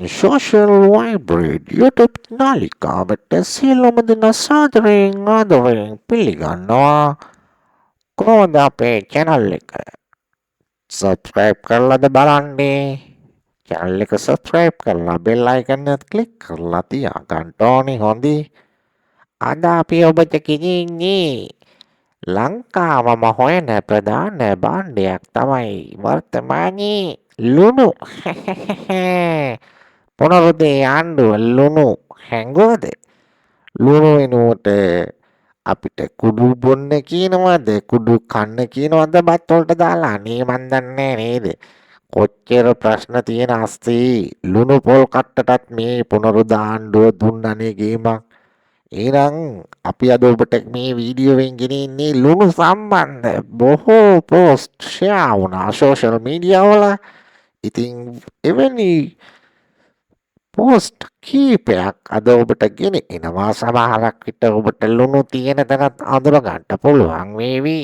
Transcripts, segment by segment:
Social Vibrate YouTube නාලිකාවට සියලුම දෙනා සාදරයෙන් ආදරයෙන් පිළිගන්නවා. කොහොමද අපේ channel එක subscribe කරලාද බලන්නේ? channel එක subscribe කරලා bell icon එක click කරලා තියාගන්න ඕනේ හොඳේ. අද අපි ඔබට කියෙන්නේ ලංකාවම හොයන ප්‍රධාන භාණ්ඩයක් තමයි වර්තමානයේ ලුණු. පුනරුදේ ආණ්ඩුව ලුණු හැංගුවද? ලුණු වෙනුවට අපිට කුඩු බොන්න කියනවද කුඩු කන්න කියනවද බත් වලට දාලා? අනේ මන් දන්නේ නේද. කොච්චර ප්‍රශ්න තියෙන අස්සේ ලුණු පොල් කට්ටටත් මේ පුනරුදා ආණ්ඩුව දුන්නනේ ගේමක්. එහෙනම් අපි අද ඔබට මේ වීඩියෝවෙන් ගෙනින්නේ ලුණු සම්බන්ධ බොහෝ පෝස්ට් ෂෙයා වුණා සෝෂල් මීඩියා වල. ඉතින් එවැනි පෝස්ට් කීපයක් අද ඔබට ගෙන එනවා. සමහරක් විට ඔබට ලුණු තියෙන තැනත් අඳුරගන්න පුළුවන් වේවි.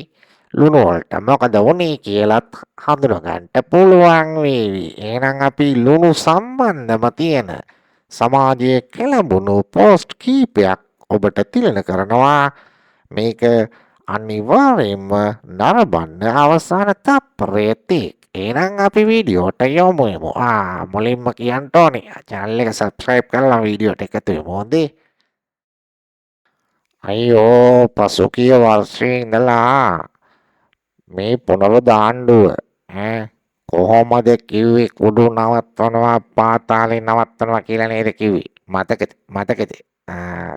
ලුණු වලට මොකද වුනේ කියලත් හඳුනගන්න පුළුවන් වේවි. එහෙනම් අපි ලුණු සම්බන්ධම තියෙන සමාජයේ කෙළඹුණු පෝස්ට් කීපයක් ඔබට තිලන කරනවා. මේක අනිවාර්යෙන්ම නරඹන්න අවසාන තප්පරයේදී. එහෙනම් අපි වීඩියෝට යමු. මුලින්ම කියන්න ඕනේ channel එක subscribe කරලා වීඩියෝට එකතු වෙමු හොඳේ. අයියෝ පසුගිය වර්ෂයේ ඉඳලා මේ පුනරුදා ආණ්ඩුව කොහොමද කිව්වේ කුඩු නවත්වනවා පාතාලේ නවත්වනවා කියලා නේද කිව්වේ? මතකද?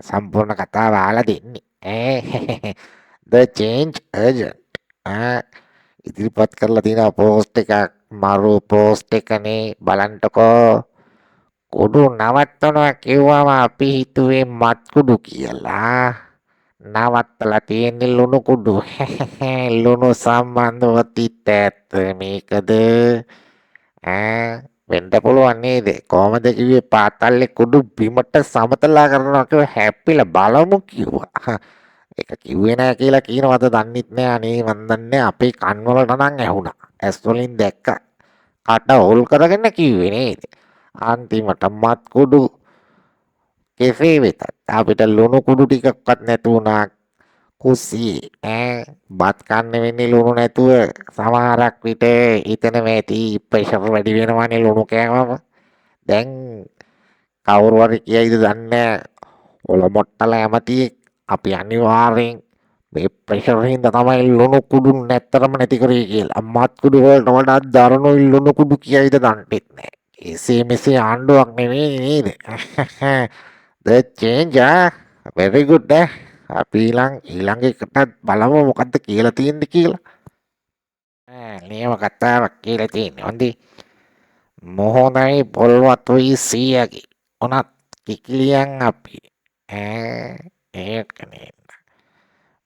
සම්පූර්ණ කතාව අහලා දෙන්නේ. The change urgent. ඉදිරිපත් කරලා තියෙන පෝස්ට් එකක් මරු පෝස්ට් එකනේ බලන්නකෝ. කුඩු නවත්වනවා කිව්වම අපි හිතුවේ මත් කුඩු කියලා. නවත්තලා තියෙන්නේ ලුණු කුඩු. ලුණු සම්බන්ධව තිත් ඇත්ත මේකද? වෙන්න පුළුවන් නේද? කොහමද කිව්වේ පාතල්ලේ කුඩු බිමට සමතලා කරනවා කියලා හැප්පිලා බලමු කිව්වා. ඒක කිව්වේ නෑ කියලා කියනවද දන්නෙත් නෑ. අනේ මන් දන්නේ අපේ කන් වලට නම් ඇහුණා. ඇස් වලින් දැක්කා. කට හොල් කරගෙන කිව්වේ නේද? අන්තිමට මත් කුඩු කෙසේ වෙතත් අපිට ලුණු කුඩු ටිකක්වත් නැතු වුණා. කුසී බත් කන්න වෙන්නේ ලුණු නැතුව. සමහරක් විට හිතන ඇති ප්‍රෙෂර් වැඩි වෙනවනේ ලුණු කෑවම. දැන් කවුරු හරි කියයිද දන්නේ ඔල මොට්ටල ඇමතියෙක් අපි අනිවාර්යෙන් මේ ප්‍රෙෂර් හින්දා තමයි ලුණු කුඩු නැත්තරම නැති කරේ කියලා. මත් කුඩු වලට වඩා දරුණුයි ලුණු කුඩු කියයිද දන්නෙත් නෑ. එසේ මෙසේ ආණ්ඩුවක් නෙවෙයි නේද? The change very good අපි ඊළඟ එකටත් බලමු මොකද්ද කියලා තියෙන්නේ කියලා. නියම කතාවක් කියලා තියෙන්නේ හොඳේ. මොහොතයි පොල්වතුයි සීයගේ උනත් කිකිලියන් අපි. ඒකනේ.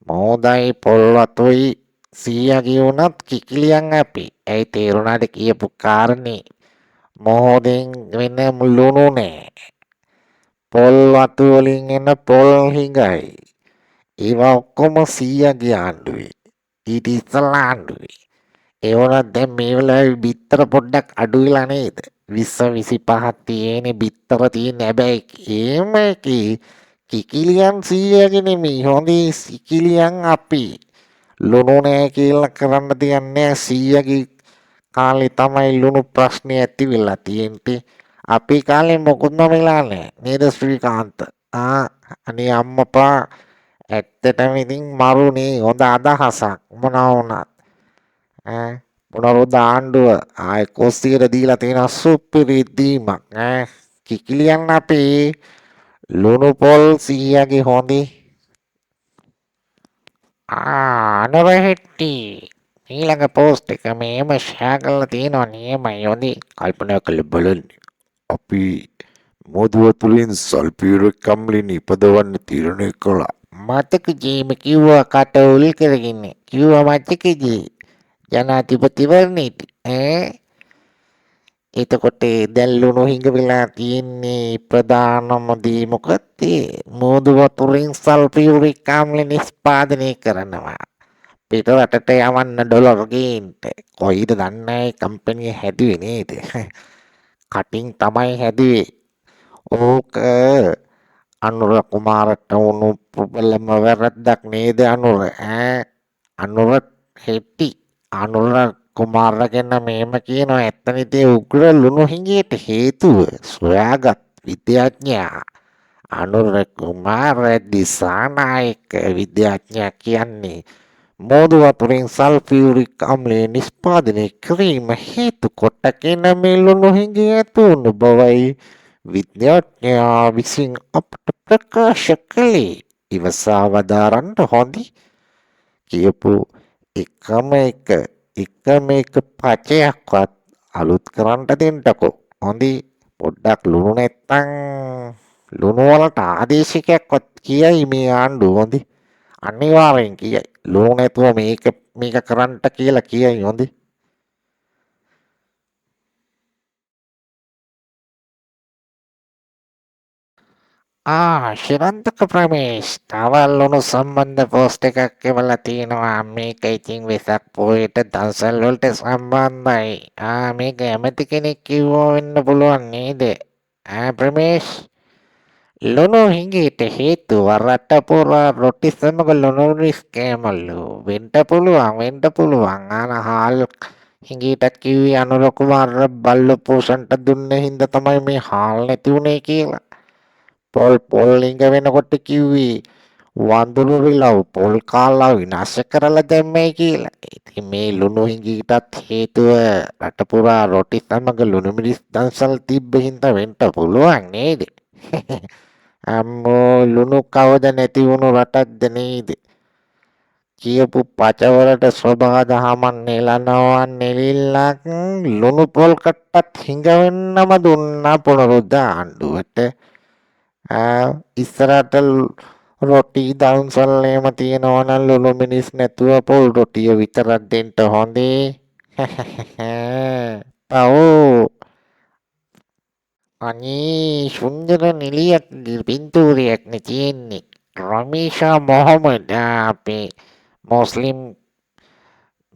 මොහොතයි පොල්වතුයි සීයගේ උනත් කිකිලියන් අපි. ඇයි තේරුණාද කියපු කාරණේ? මොහොතෙන් වෙන ලුණු නෑ. පොල් වතු වලින් එන පොල් හිඟයි. ඒවා ඔක්කොම සීයාගේ ආණ්ඩුවේ. ඊට ඉස්සෙල්ලා ආණ්ඩුවේ. ඒ වුණත් දැන් මේ වෙලාවේ බිත්තර පොඩ්ඩක් අඩු වෙලා නේද? 20 25ක් තියෙන්නේ බිත්තර තියෙන හැබැයි එහෙම කිකිලියන් සීයාගේ නෙමෙයි හොඳේ සිකිලියන් අපි. ලුණු නෑ කියලා කරන්න දෙන්නේ සීයාගේ කාලේ තමයි ලුණු ප්‍රශ්නේ ඇති වෙලා තියෙන්නේ. අපි කාලේ මොකුත්ම වෙලා නෑ නේද ශ්‍රීකාන්ත? අනේ අම්මපා ඇත්තටම ඉතින් මරුනේ හොඳ අදහසක් මොනවා වුණත්. පුනරුදා ආණ්ඩුව ආයෙ කොස්සියට දීලා තියෙන සුපිරි දීමක්. කිකිලියන් අපේ ලුණු පොල් 100ගේ හොඳේ. අනවහෙට්ටි ඊළඟ පෝස්ට් එක මේම ෂෙයා කරලා තියෙනවා නියමයි හොඳේ. කල්පනා කරලා බලන්න. අපි මොදුව තුළින් සල්පියුරික් අම්ලෙන් ඉපදවන්න තීරණය කළා. මතකජීම කිව්වා කට උල් කරගෙන. කිව්වා මතකජී ජනාධිපතිවරණයට. එතකොට දැන් ලුණු හිඟ වෙලා තියෙන්නේ ප්‍රධානම දේ මොකක්ද? මොදුව තුළින් සල්පියුරික් අම්ල නිෂ්පාදනය කරනවා. පිට රටට යවන්න ඩොලර් ගේන්න. කොයිද දන්නේ කම්පැනි හැදුවේ නේද? කටින් තමයි හැදුවේ. ඕක අනුර කුමාරට වුණු ප්‍රබලම වැරද්දක් නේද අනුර ඈ? අනුර හෙට්ටි අනුර කුමාරගෙන මෙහෙම කියනවා ඇත්තන ඉතින් උග්‍ර ලුණු හිඟයට හේතුව සොයාගත් විද්‍යාඥයා අනුර කුමාර දිසානායක විද්‍යාඥයා කියන්නේ මෝදු වතුරෙන් සල්ෆියුරික් අම්ලය නිෂ්පාදනය කිරීම හේතු කොටගෙන මේ ලුණු හිඟය ඇතිවුණු බවයි විද්‍යාඥයා විසින් අපට ප්‍රකාශ කළේ. ඉවසා වදාරන්න හොඳි කියපු එකම එක පචයක්වත් අලුත් කරන්න දෙන්නකෝ. හොඳි පොඩ්ඩක් ලුණු නැත්තං ලුණු වලට ආදේශකයක්වත් කියයි මේ ආණ්ඩුව හොඳි. අනිවාර්යෙන් කියයි. ලුණු නැතුව මේක කරන්න කියලා කියයි හොඳි. ශිරන්තක ප්‍රමේශ් තව ලුණු සම්බන්ධ පෝස්ට් එකක් එවලා තියෙනවා. මේක ඉතින් වෙසක් පොයට දවසල් වලට සම්බන්ධයි. මේක ඇමති කෙනෙක් කිව්වා වෙන්න පුළුවන් නේද? ප්‍රමේශ් ලුණු හිඟයට හේතුව රට පුරා රොටි සමග ලුණු රිස් කෑමලු. වෙන්න පුළුවන්. හාල් හිඟයටත් කිව්වේ අනුර කුමාර බල්ල පෝෂන්ට දුන්න හින්දා තමයි මේ හාල් නැති වුනේ කියලා. පොල් හිඟ වෙනකොට කිව්වේ වඳුරු රිලව් පොල් කාලා විනාශ කරලා දැම්මයි කියලා. ඉතින් මේ ලුණු හිඟයටත් හේතුව රට පුරා රොටි සමග ලුණු මිරිස් දන්සල් තිබ්බ හින්දා වෙන්න පුළුවන් නේද? අම්මෝ ලුණු කවද නැති වුණු රටක්ද නේද? කියපු පචවලට සෝභා දහමන් නෙලනවා නෙලිල්ලක් ලුණු පොල් කට්ටත් හිඟ වෙන්නම දුන්නා පුනරුද්ධ ආණ්ඩුවට. ඉස්සරහට රොටි දවුන්සල් එහෙම තියෙනවා නම් ලුණු මිරිස් නැතුව පොල් රොටිය විතරක් දෙන්න හොඳේ. පව් අනේ සුන්දර නිලියක් පින්තූරයක් නේ තියෙන්නේ. රමීෂා මොහමඩ් අපේ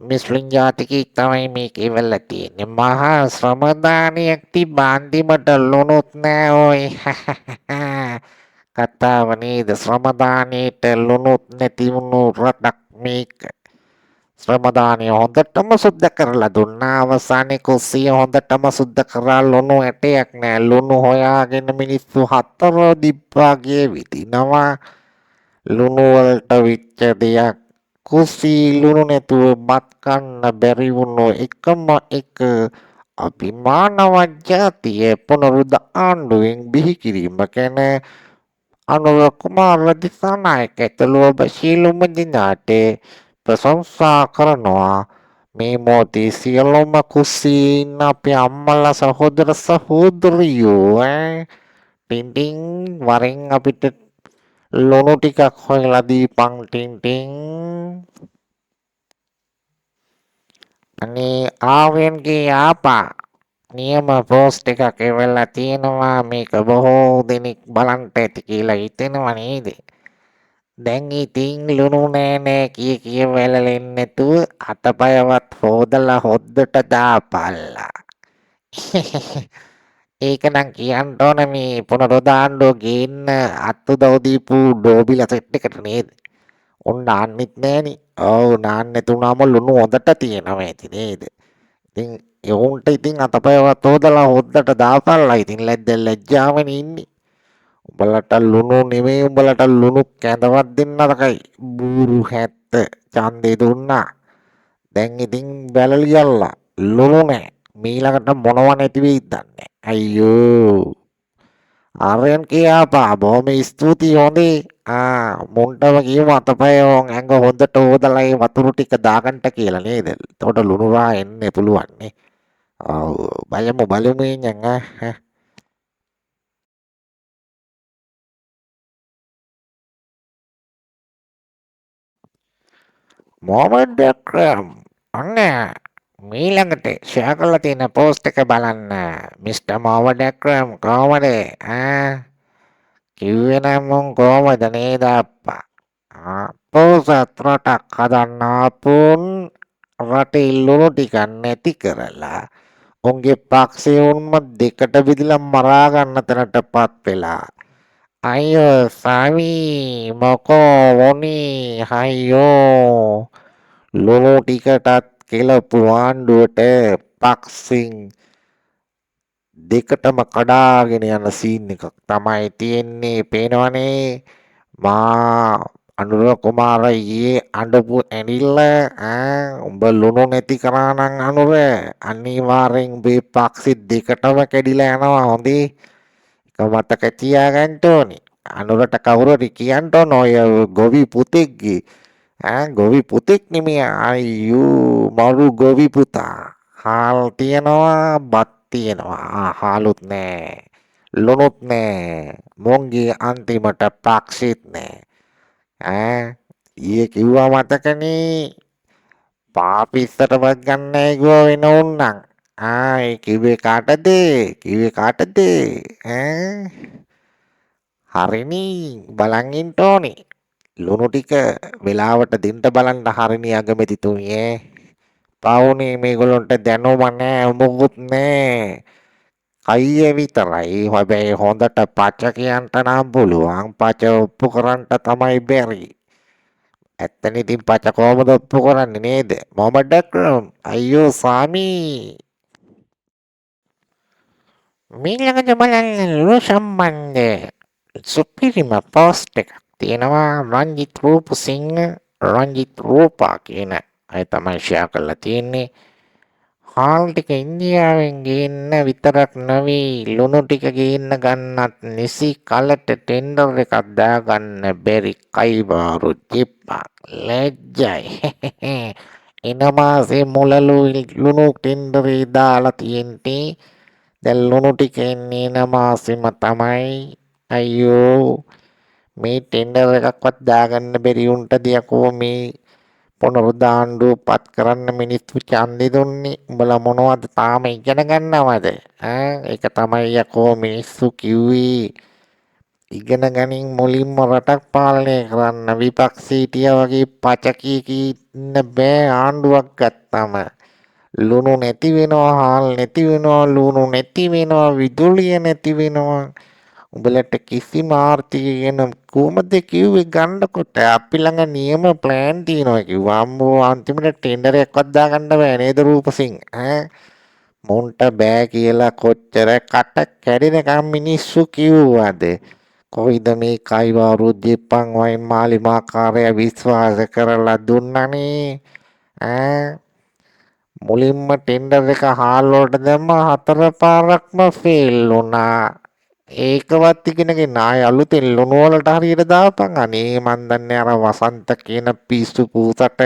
මුස්ලිම් ජාතිකයෙක් තමයි මේක ඉවල්ලා තියෙන්නේ. මහා ශ්‍රමදානයක් තිබ්බා අන්තිමට ලුණුත් නෑ ඔය. කතාව නේද? ශ්‍රමදානයේට ලුණුත් නැති වුණු රටක් මේක. ශ්‍රමදානය හොඳටම සුද්ධ කරලා දුන්නා. අවසානයේ කුස්සිය හොඳටම සුද්ධ කරලා ලුණු ඇටයක් නෑ. ලුණු හොයාගෙන මිනිස්සු 4 දිප්පාගේ විදිනවා. ලුණු වලට වෙච්ච දෙයක්. කුස්සි ලුණු නැතුව බත් කන්න බැරි වුණු එකම එක අභිමානවත් ජාතිය පුනරුද්ධ ආණ්ඩුවෙන් බිහි කිරීම ගැන අනුර කුමාර දිසානායක ඇතුළු ඔබ සියලුම දෙනාට ප්‍රශංසා කරනවා. මේ මොහොතේ සියලුම කුස්සියේ ඉන්න අපේ අම්මලා සහෝදර සහෝදරියෝ ටින් ටින් වරෙන් අපිට ලුණු ටිකක් හොයලා දීපන් ටින් ටින්. අනේ ආර්යන්ගේ ආපා නියම පෝස්ට් එකක් එවලා තියෙනවා. මේක බොහෝ දෙනෙක් බලන්ට ඇති කියලා හිතෙනවා නේද? දැන් ඉතින් ලුණු නෑ කිය වැළලෙන්නේ නැතුව අතපයවත් හොදලා හොද්දට දාපල්ලා. ඒක නම් කියන්න ඕන මේ පුනරුදාණ්ඩුව ගේන්න අත්උදව් දීපු ඩෝබිලා සෙට් එකට නේද? උන් නාන්නෙත් නෑනේ. ඔව් නාන්න නැතුණාම ලුණු හොදට තියෙනවා ඇති නේද? ඉතින් එවුන්ට ඉතින් අතපයවත් හොදලා හොද්දට දාපල්ලා. ඉතින් ලැජ්ජාවෙන් ඉන්නේ. උඹලට ලුණු නෙමෙයි උඹලට ලුණු කැඳවත් දෙන්න තරකයි. බූරු 70 ඡන්දේ දුන්නා. දැන් ඉතින් බැලලියල්ලා ලුණු නෑ. මීළඟට මොනව නැති වෙයිද දන්නේ. අයියෝ. ආර්යන් කියාපා බොහොම ස්තුතියි හොඳේ. මුන්ටම කියමු අතපය ඇඟ හොඳට හොදලා ඒ වතුර ටික දාගන්න කියලා නේද? එතකොට ලුණු රා එන්න පුළුවන් නේ. ඔව් බලමු ඉතින් මොහමඩ් අක්‍රම් අන්න මීළඟට ෂෙයා කරලා තියෙන පෝස්ට් එක බලන්න. මිස්ටර් මොහමඩ් අක්‍රම් කොහමද? කිව්වේ නම් මුන් කොහමද නේද අප්පා? පෝසත් රටක් හදන්න ආපුන් රටේ ලුණු ටිකක් නැති කරලා උන්ගේ පක්ෂේ දෙකට බෙදලා මරා ගන්න තැනටපත් වෙලා. අයියෝ සාමී මොකෝ වොනි අයියෝ ලුණු ටිකටත් කෙලපු ආණ්ඩුවට පක්ෂින් දෙකටම කඩාගෙන යන සීන් එකක් තමයි තියෙන්නේ පේනවනේ මා අනුර කුමාර ඊයේ අඬපු ඇනිල්ල උඹ ලුණු නැති කරා නම් අනුර අනිවාර්යෙන් උඹේ පක්ෂි දෙකටම කැඩිලා යනවා හොඳේ ඒක මතක තියාගන්න ඕනේ අනුරට කවුරු හරි කියන්න ඕන ඔය ගොවි පුතෙක්ගේ ගොවි පුතෙක් නෙමෙයි අයියෝ මරු ගොවි පුතා හාල් තියනවා බත් තියනවා හාලුත් නෑ ලුණුත් නෑ මොන්ගේ අන්තිමට පක්ෂිත් නෑ ඊයේ කිව්වා මතකනේ පාපිස්සටවත් ගන්නෑ කිව්වා වෙන උන්නම් ඒ කිව්වේ කාටද හරිනේ බලන් ඉන්න ඕනේ ලුණු ටික වෙලාවට දෙන්න බලන්න හරිනේ අගමැතිතුමියේ පවුනේ මේගොල්ලන්ට දැනුම නෑ මොකුත් නෑ කයිය විතරයි හැබැයි හොඳට පච කියන්න නම් පුළුවන් පච ඔප්පු කරන්න තමයි බැරි ඇත්තනේ ඉතින් පච කොහමද ඔප්පු කරන්නේ නේද මොහමඩ් අක්‍රම් අයියෝ සාමී මීළඟට බලන්න ලුණු සම්බන්ධ සුපිරිම පෝස්ට් එකක් තියෙනවා රංජිත් රූපසිංහ රංජිත් රූපා කියන අය තමයි ෂෙයා කරලා තියෙන්නේ හාල් ටික ඉන්දියාවෙන් ගේන්න විතරක් නෙවෙයි ලුණු ටික ගේන්න ගන්නත් නිසි කලට ටෙන්ඩර් එකක් දාගන්න බැරි කයිවාරු ජිප්පක් ලැජ්ජයි එනමාසේ මුලලු ලුණු ටෙන්ඩරේ දාලා තියෙන්නේ දැන් ලුණු ටික එන්නේ එනමාසෙම තමයි අයියෝ මේ ටෙන්ඩර් එකක්වත් දාගන්න බැරි උන්ට දෙයක්ෝ මේ පුනරුද්ධාණ්ඩුව පත් කරන්න මිනිස්සු ඡන්දෙ දුන්නේ උඹලා මොනවද තාම ඉගෙන ගන්නවද ඒක තමයි යකෝ මිනිස්සු කිව්වේ ඉගෙන ගනින් මුලින්ම රටක් පාලනය කරන්න විපක්ෂීටිය වගේ පචකී ඉන්න බෑ ආණ්ඩුවක් ගත්තම ලුණු නැති වෙනවා හාල් නැති වෙනවා ලුණු නැති වෙනවා විදුලිය නැති වෙනවා උඹලට කිසිම ආර්ථිකය ගැන කොහමද කිව්වේ ගන්නකොට අපි ළඟ නියම ප්ලෑන් තියෙනවා කිව්වා අම්මෝ අන්තිමට ටෙන්ඩර් එකක්වත් දාගන්න බෑ නේද රූපසිංහ මොන්ට බෑ කියලා කොච්චර කට කැඩෙනකම් මිනිස්සු කිව්වද කොයිද මේ කයිවාරු ජිප්පන් වයින් මාලිමාකාරය විශ්වාස කරලා දුන්නනේ මුලින්ම ටෙන්ඩර් එක හාල් වලට දැම්ම 4 පාරක්ම ෆේල් වුණා ඒකවත් ඉගෙනගෙන ආය අලුතෙන් ලුණු වලට හරියට දාපන් අනේ මන් දන්නේ අර වසන්ත කියන පිස්සු පූසට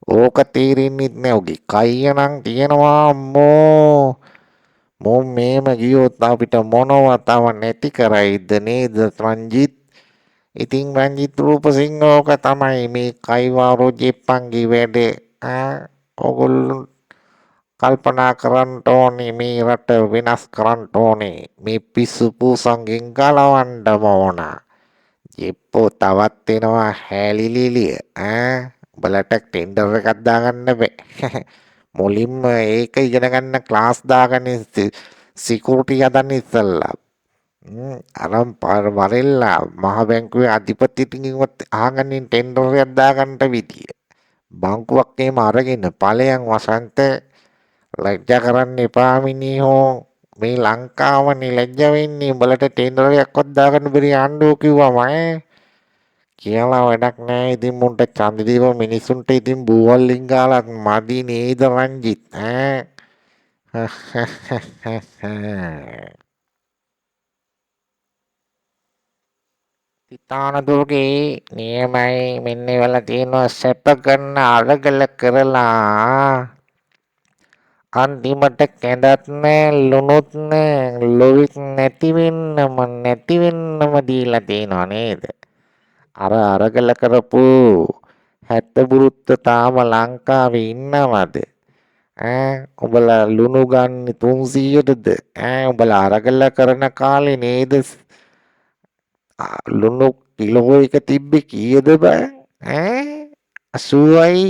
ඕක තේරෙන්නේ නැහැ ඔගේ කයිය නම් තියනවා අම්මෝ මොම් මේම ගියොත් අපිට මොනව තව නැති කරයිද නේද රංජිත් ඉතින් රංජිත් රූපසිංහ ඕක තමයි මේ කයිවාරු ජෙප්පන්ගේ වැඩේ ඔගොල්ලෝ කල්පනා කරන්න ඕනේ මේ රට වෙනස් කරන්න ඕනේ මේ පිස්සු පූසන්ගෙන් ගලවන්න ඕන ජෙප්පෝ තවත් එනවා හැලිලිලිය උඹලට ටෙන්ඩර් එකක් දාගන්න බෑ මුලින්ම ඒක ඉගෙන ගන්න ක්ලාස් දාගන්න සිකියුරිටි හදන්න ඉස්සෙල්ලා අරම් වරෙල්ලා මහ බැංකුවේ අධිපතිතුමින්වත් අහගන්න ටෙන්ඩර් එකක් දාගන්න විදිය බංකුවක් එහෙම අරගෙන ඵලයන් වසන්ත ලැජ්ජා කරන්න එපා මිනිහෝ මේ ලංකාවනේ ලැජ්ජ වෙන්නේ උඹලට ටෙන්ඩර් එකක්වත් දාගන්න බැරි ආණ්ඩුව කිව්වම කියලා වැඩක් නැහැ ඉතින් මුන්ට ඡන්ද දීපු මිනිසුන්ට ඉතින් බූවල්ලින් ගාලා මදි නේද රංජිත් තිතාන දුර්ගේ නියමයි මෙන්න වෙලා තියෙනවා සැප ගන්න අරගල කරලා අන්තිමට කැඳත් නෑ ලුණුත් නෑ ලොවිත් නැති වෙන්නම දීලා තියෙනවා නේද අර අරගල කරපු හැත්ත බුරුත්ත තාම ලංකාවේ ඉන්නවද උඹලා ලුණු ගන්න 300ටද උඹලා අරගල කරන කාලේ නේද ලුණු කිලෝ එක තිබ්බේ කීයද බෑ 80යි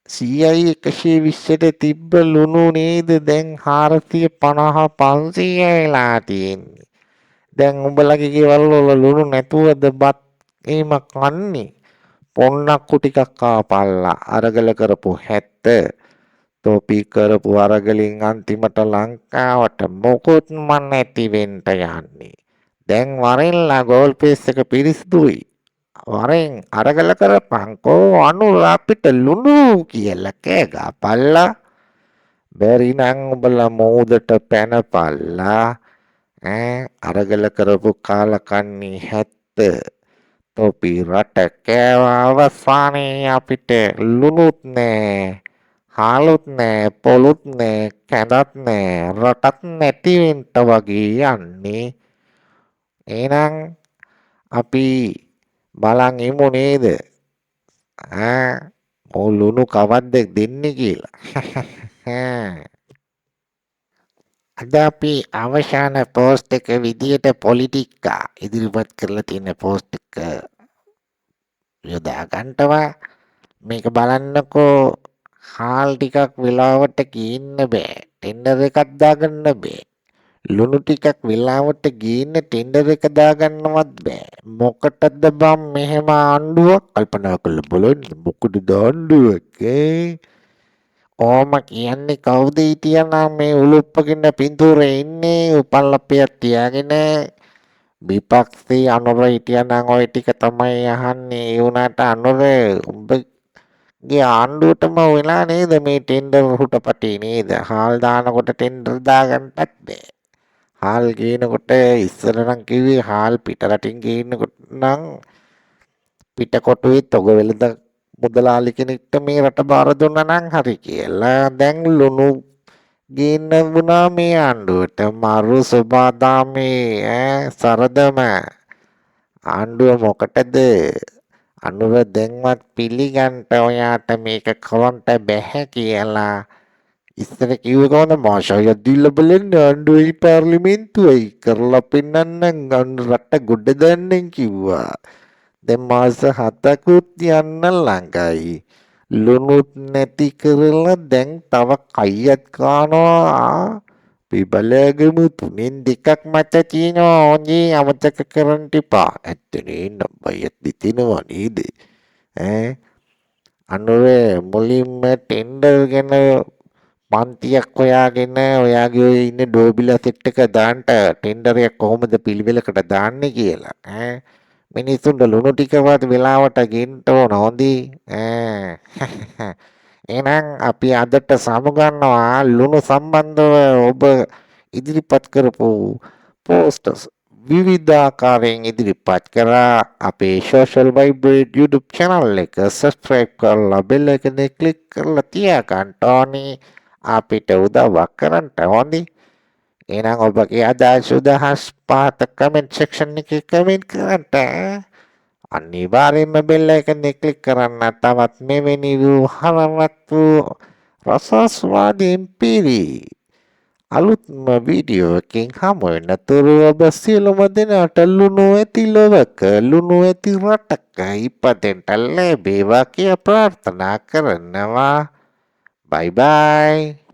100යි 120ට තිබ්බ ලුණු නේද දැන් 450 500 වෙලා තියෙන්නේ. දැන් උඹලගේ ගෙවල් වල ලුණු නැතුවද බත් එහෙම කන්නේ? පොන්නක්කු ටිකක් කාපල්ලා අරගල කරපු 70 තොපි කරපු අරගලින් අන්තිමට ලංකාවට මොකොත්ම නැති වෙන්න යන්නේ. දැන් වරෙන්ලා ගෝල් පේස් එක පිරිසිදුයි. වරෙන් අරගල කරපන්කෝ අනුර අපිට ලුණු කියලා කෑ ගහපල්ලා. බැරි නම් උඹලා මෝදට පැනපල්ලා. අරගල කරපු කාලකන්නි 70 තොපි රට කෑවා අවසානයේ අපිට ලුණුත් නෑ හාලුත් නෑ පොලුත් නෑ කැඳත් නෑ රටත් නැති වෙන්න වගේ යන්නේ. එහෙනම් අපි බලන් ඉමු නේද ලුණු කවද්ද දෙන්නේ කියලා. අද අපි අවසාන පෝස්ට් එක විදියට පොලිටික්කා ඉදිරිපත් කරලා තියෙන පෝස්ට් එක යොදා ගන්නවා මේක බලන්නකෝ. හාල් ටිකක් වෙලාවට ගේන්න බෑ. ටෙන්ඩර් එකක් දාගන්න බෑ. ලුණු ටිකක් වෙලාවට ගේන්න ටෙන්ඩර් එක දාගන්නවත් බෑ. මොකටද බම් මෙහෙම ආණ්ඩුවක්? කල්පනා කරලා බලන්න මොකටද ආණ්ඩුවක් ඕම කියන්නේ කවුද හිටියනම් මේ උලුප්පගෙන පින්තූරේ ඉන්නේ උපල්ලප්පියක් තියාගෙන විපක්ෂේ අනුර හිටියනම් ওই ටික තමයි අහන්නේ. ඒ වුණාට අනුර උඹගේ ආණ්ඩුවටම වෙලා නේද මේ ටෙන්ඩර් හුටපටි නේද? හාල් දානකොට ටෙන්ඩර් දාගන්නත් බෑ. හාල් ගේනකොට ඉස්සර නම් කිව්වේ හාල් පිට රටින් ගේනකොට නම් පිටකොටුවේ තොග වෙලද මුදලාලි කෙනෙක්ට මේ රට බාර දුන්නා නම් හරි කියලා. දැන් ලුණු ගේන්න වුණා මේ ආණ්ඩුවට. මරු සුබාදාමේ සරදම ආණ්ඩුව මොකටද? අනුර දැන්වත් පිළිගන්න ඔයාට මේක කරන්න බැහැ කියලා. ඉස්සර කිව්වේ කොහොමද? මාෂය දීලා බලන්න ආණ්ඩුවේ පාර්ලිමේන්තුවයි කරලා පෙන්නන්න රට ගොඩ දාන්නම් කිව්වා. දැන් මාස 7කුත් යන්න ළඟයි. ලුණුත් නැති කරලා දැන් තව කයියක් කානවා. පිබලගමු 3න් 2ක් මත තියෙනවා. ඕනේ අමතක කරන්න එපා. ඇත්තනේ නම්බයත් දිතිනවා නේද? අනුරේ මුලින්ම ටෙන්ඩර් ගැන පන්තියක් හොයාගෙන ඔයාගේ ඔය ඉන්න ඩෝබිලා සෙට් එක දාන්න ටෙන්ඩර් එක කොහොමද පිළිවෙලකට දාන්නේ කියලා. මිනිස්සුන්ට ලුණු ටිකවත් වෙලාවට ගෙන්න ඕන හොඳේ. එහෙනම් අපි අදට සමුගන්නවා ලුණු සම්බන්ධව ඔබ ඉදිරිපත් කරපු පෝස්ටර්ස් විවිධාකාරයෙන් ඉදිරිපත් කරා. අපේ social vibrate YouTube channel එක subscribe කරලා bell icon එක click කරලා තියාගන්න ඕනේ. අපිට උදව්වක් කරන්න හොඳේ. එහෙනම් ඔබගේ අදහස් උදහස් පහත කමෙන්ට් සෙක්ෂන් එකේ කමෙන්ට් කරන්න. අනිවාර්යයෙන්ම බෙල් එකන ක්ලික් කරන්න. තවත් මෙවැනි හරවත් වූ රසස්වාදයෙන් පිරි අලුත්ම වීඩියෝ එකකින් හමු වෙනතුරු ඔබ සියලුම දෙනාට ලුණු ඇති ලොවක ලුණු ඇති රටක ඉපදෙන්න ලැබේවා කියා ප්‍රාර්ථනා කරනවා. බයි බයි.